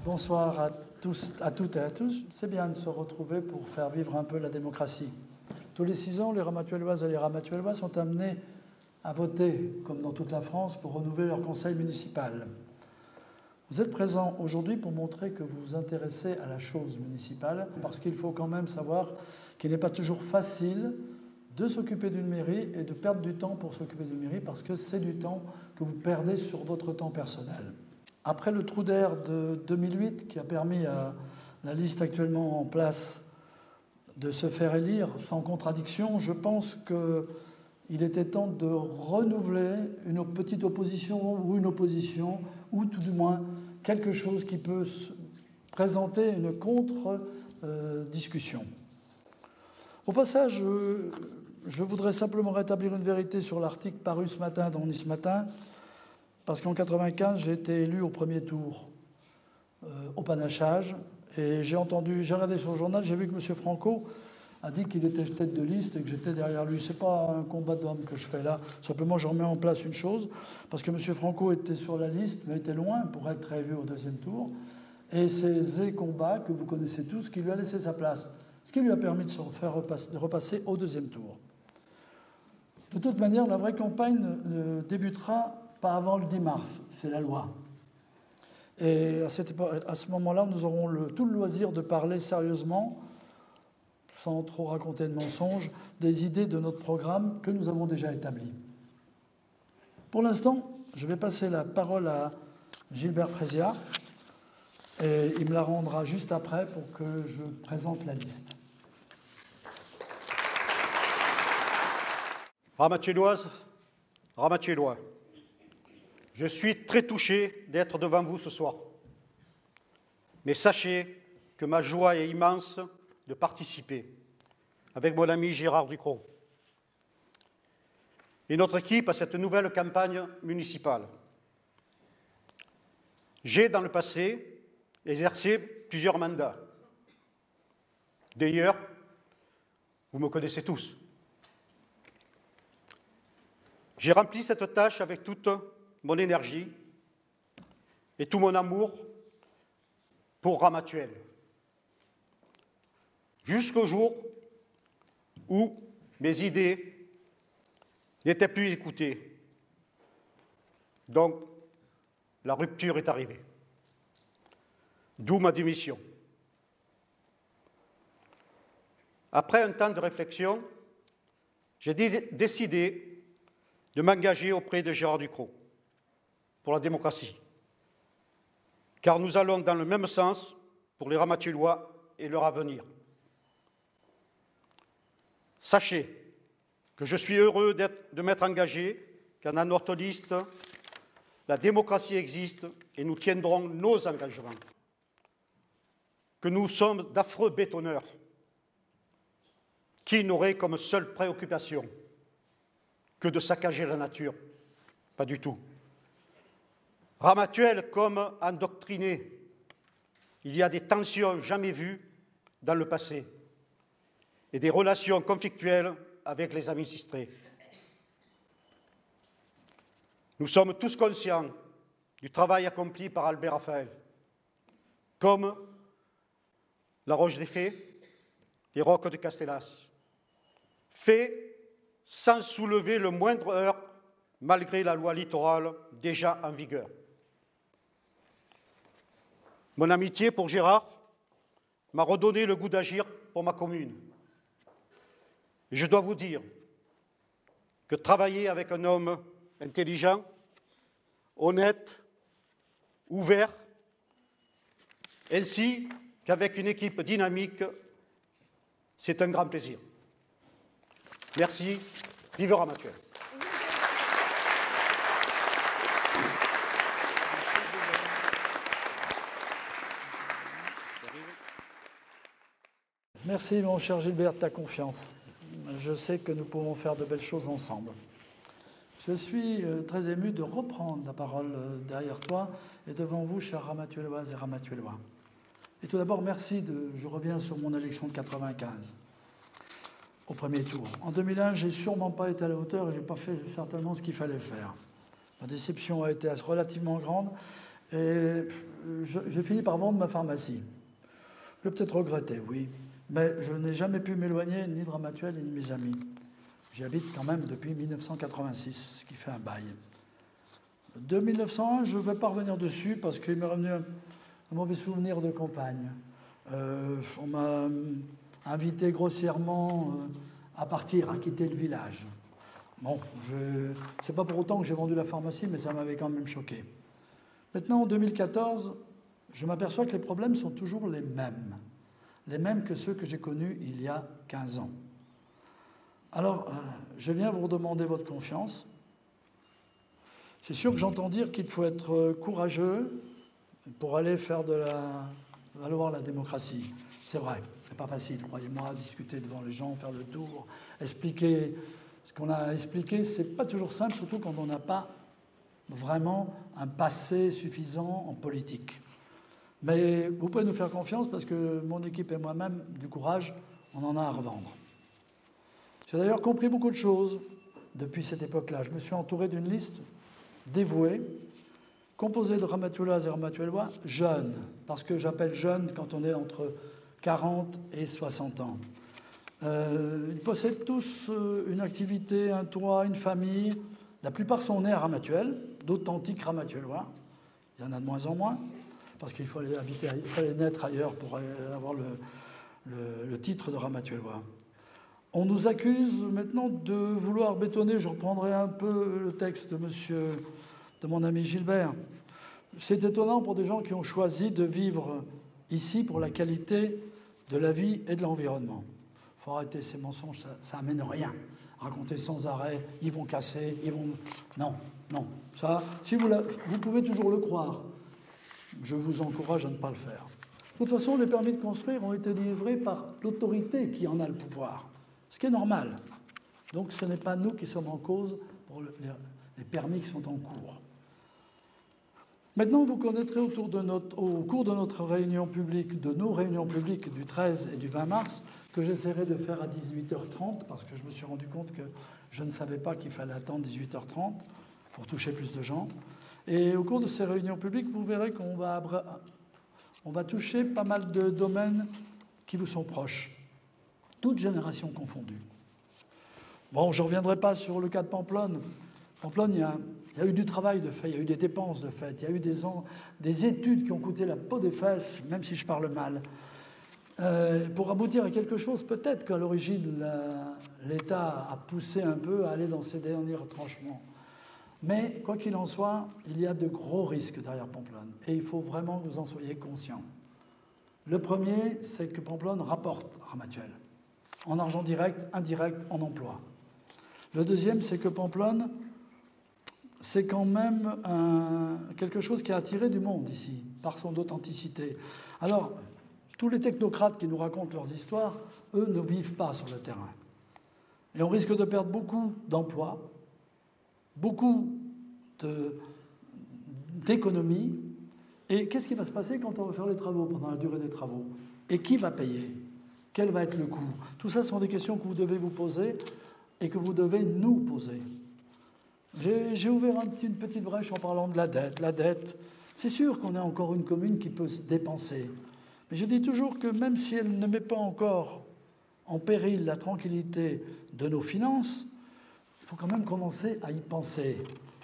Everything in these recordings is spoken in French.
Bonsoir à tous, à toutes et à tous. C'est bien de se retrouver pour faire vivre un peu la démocratie. Tous les 6 ans, les Ramatuelloises et les Ramatuellois sont amenés à voter, comme dans toute la France, pour renouveler leur conseil municipal. Vous êtes présents aujourd'hui pour montrer que vous vous intéressez à la chose municipale, parce qu'il faut quand même savoir qu'il n'est pas toujours facile de s'occuper d'une mairie et de perdre du temps pour s'occuper d'une mairie, parce que c'est du temps que vous perdez sur votre temps personnel. Après le trou d'air de 2008, qui a permis à la liste actuellement en place de se faire élire sans contradiction, je pense qu'il était temps de renouveler une petite opposition, ou tout du moins quelque chose qui peut présenter une contre-discussion. Au passage, je voudrais simplement rétablir une vérité sur l'article paru ce matin dans Nice Matin, parce qu'en 1995, j'ai été élu au premier tour au panachage, et j'ai regardé sur le journal, j'ai vu que M. Franco a dit qu'il était tête de liste et que j'étais derrière lui. Ce n'est pas un combat d'hommes que je fais là, simplement je remets en place une chose, parce que M. Franco était sur la liste, mais était loin pour être réélu au deuxième tour, et c'est Zé Combat, que vous connaissez tous, qui lui a laissé sa place, ce qui lui a permis de repasser au deuxième tour. De toute manière, la vraie campagne débutera pas avant le 10 mars, c'est la loi. Et à ce moment-là, nous aurons tout le loisir de parler sérieusement, sans trop raconter de mensonges, des idées de notre programme que nous avons déjà établi. Pour l'instant, je vais passer la parole à Gilbert Frezia, et il me la rendra juste après pour que je présente la liste. Ramatuelloises, Ramatuellois, je suis très touché d'être devant vous ce soir. Mais sachez que ma joie est immense de participer avec mon ami Gérard Ducrot et notre équipe à cette nouvelle campagne municipale. J'ai, dans le passé, exercé plusieurs mandats. D'ailleurs, vous me connaissez tous. J'ai rempli cette tâche avec toute mon énergie et tout mon amour pour Ramatuelle, jusqu'au jour où mes idées n'étaient plus écoutées. Donc, la rupture est arrivée. D'où ma démission. Après un temps de réflexion, j'ai décidé de m'engager auprès de Gérard Ducrot pour la démocratie, car nous allons dans le même sens pour les Ramatuellois et leur avenir. Sachez que je suis heureux de m'être engagé, car dans notre liste, la démocratie existe et nous tiendrons nos engagements, que nous sommes d'affreux bétonneurs qui n'auraient comme seule préoccupation que de saccager la nature. Pas du tout. Ramatuelle comme endoctriné, il y a des tensions jamais vues dans le passé et des relations conflictuelles avec les administrés. Nous sommes tous conscients du travail accompli par Albert Raphaël, comme la Roche des Fées, les Rocs de Castellas, fait sans soulever le moindre heurt malgré la loi littorale déjà en vigueur. Mon amitié pour Gérard m'a redonné le goût d'agir pour ma commune. Et je dois vous dire que travailler avec un homme intelligent, honnête, ouvert, ainsi qu'avec une équipe dynamique, c'est un grand plaisir. Merci. Vive Ramatuelle. Merci, mon cher Gilbert, de ta confiance. Je sais que nous pouvons faire de belles choses ensemble. Je suis très ému de reprendre la parole derrière toi et devant vous, chers Ramatuelloises et Ramatuellois. Et tout d'abord, merci. Je reviens sur mon élection de 1995, au premier tour. En 2001, je n'ai sûrement pas été à la hauteur et je n'ai pas fait certainement ce qu'il fallait faire. Ma déception a été relativement grande Et j'ai fini par vendre ma pharmacie. Je l'ai peut-être regretté, oui, mais je n'ai jamais pu m'éloigner ni de Ramatuelle ni de mes amis. J'y habite quand même depuis 1986, ce qui fait un bail. De 1901, je ne vais pas revenir dessus parce qu'il m'est revenu un mauvais souvenir de campagne. On m'a invité grossièrement à partir, à quitter le village. Bon, c'est pas pour autant que j'ai vendu la pharmacie, mais ça m'avait quand même choqué. Maintenant, en 2014, je m'aperçois que les problèmes sont toujours les mêmes que ceux que j'ai connus il y a 15 ans. Alors, je viens vous redemander votre confiance. C'est sûr que j'entends dire qu'il faut être courageux pour aller faire valoir la démocratie. C'est vrai, c'est pas facile, croyez-moi, discuter devant les gens, faire le tour, expliquer ce qu'on a à expliquer, c'est pas toujours simple, surtout quand on n'a pas vraiment un passé suffisant en politique. Mais vous pouvez nous faire confiance parce que mon équipe et moi-même, du courage, on en a à revendre. J'ai d'ailleurs compris beaucoup de choses depuis cette époque-là. Je me suis entouré d'une liste dévouée, composée de Ramatueloises et Ramatuelois jeunes, parce que j'appelle jeunes quand on est entre 40 et 60 ans. Ils possèdent tous une activité, un toit, une famille. La plupart sont nés à Ramatuelle, d'authentiques Ramatuelois. Il y en a de moins en moins, parce qu'il faut aller naître ailleurs pour avoir le titre de Ramatuelois. On nous accuse maintenant de vouloir bétonner, je reprendrai un peu le texte de mon ami Gilbert. C'est étonnant pour des gens qui ont choisi de vivre ici pour la qualité de la vie et de l'environnement. Il faut arrêter ces mensonges, ça n'amène rien. Raconter sans arrêt, ils vont casser, ils vont... Non. Ça, si vous pouvez toujours le croire. Je vous encourage à ne pas le faire. De toute façon, les permis de construire ont été délivrés par l'autorité qui en a le pouvoir, ce qui est normal. Donc ce n'est pas nous qui sommes en cause pour les permis qui sont en cours. Maintenant, vous connaîtrez au cours de notre réunion publique, de nos réunions publiques du 13 et du 20 mars, que j'essaierai de faire à 18h30, parce que je me suis rendu compte que je ne savais pas qu'il fallait attendre 18h30 pour toucher plus de gens. Et au cours de ces réunions publiques, vous verrez qu'on va toucher pas mal de domaines qui vous sont proches, toutes générations confondues. Bon, je ne reviendrai pas sur le cas de Pamplonne. Pamplonne, il y a eu du travail de fait, il y a eu des dépenses de fait, il y a eu des études qui ont coûté la peau des fesses, même si je parle mal, pour aboutir à quelque chose. Peut-être qu'à l'origine, l'État a poussé un peu à aller dans ces derniers retranchements. Mais quoi qu'il en soit, il y a de gros risques derrière Pamplonne. Et il faut vraiment que vous en soyez conscients. Le premier, c'est que Pamplonne rapporte Ramatuelle, en argent direct, indirect, en emploi. Le deuxième, c'est que Pamplonne, c'est quand même quelque chose qui a attiré du monde ici, par son authenticité. Alors, tous les technocrates qui nous racontent leurs histoires, eux, ne vivent pas sur le terrain. Et on risque de perdre beaucoup d'emplois, beaucoup d'économies. Et qu'est-ce qui va se passer quand on va faire les travaux, pendant la durée des travaux? Et qui va payer? Quel va être le coût? Tout ça sont des questions que vous devez vous poser et que vous devez nous poser. J'ai ouvert une petite brèche en parlant de la dette. La dette, c'est sûr qu'on est encore une commune qui peut se dépenser. Mais je dis toujours que même si elle ne met pas encore en péril la tranquillité de nos finances, il faut quand même commencer à y penser.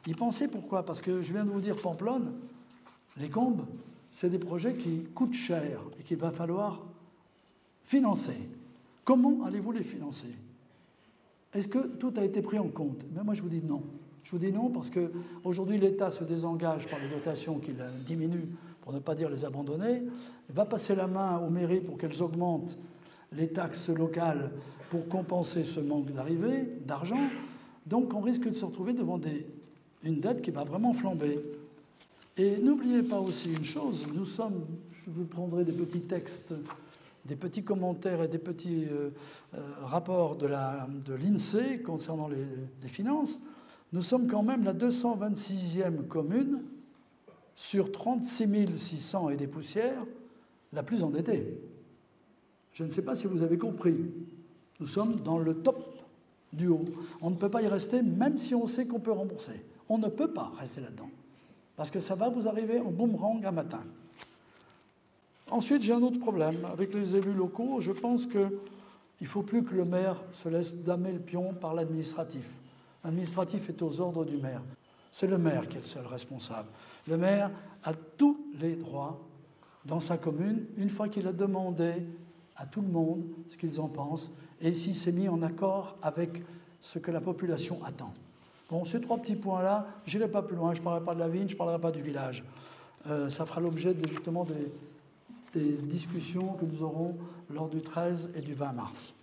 Y penser pourquoi? Parce que je viens de vous dire Pamplonne, les Combes, c'est des projets qui coûtent cher et qu'il va falloir financer. Comment allez-vous les financer? Est-ce que tout a été pris en compte? Mais moi, je vous dis non. Je vous dis non parce qu'aujourd'hui, l'État se désengage par les dotations qu'il diminue, pour ne pas dire les abandonner. Il va passer la main aux mairies pour qu'elles augmentent les taxes locales pour compenser ce manque d'argent. Donc, on risque de se retrouver devant une dette qui va vraiment flamber. Et n'oubliez pas aussi une chose, je vous prendrai des petits textes, des petits commentaires et des petits rapports de l'INSEE concernant les finances. Nous sommes quand même la 226e commune sur 36 600 et des poussières, la plus endettée. Je ne sais pas si vous avez compris. Nous sommes dans le top du haut. On ne peut pas y rester, même si on sait qu'on peut rembourser. On ne peut pas rester là-dedans. Parce que ça va vous arriver en boomerang un matin. Ensuite, j'ai un autre problème. Avec les élus locaux, je pense qu'il ne faut plus que le maire se laisse damer le pion par l'administratif. L'administratif est aux ordres du maire. C'est le maire qui est le seul responsable. Le maire a tous les droits dans sa commune, une fois qu'il a demandé à tout le monde ce qu'ils en pensent, et s'il s'est mis en accord avec ce que la population attend. Bon, ces 3 petits points-là, je n'irai pas plus loin, je ne parlerai pas de la vigne, je ne parlerai pas du village. Ça fera l'objet justement des discussions que nous aurons lors du 13 et du 20 mars.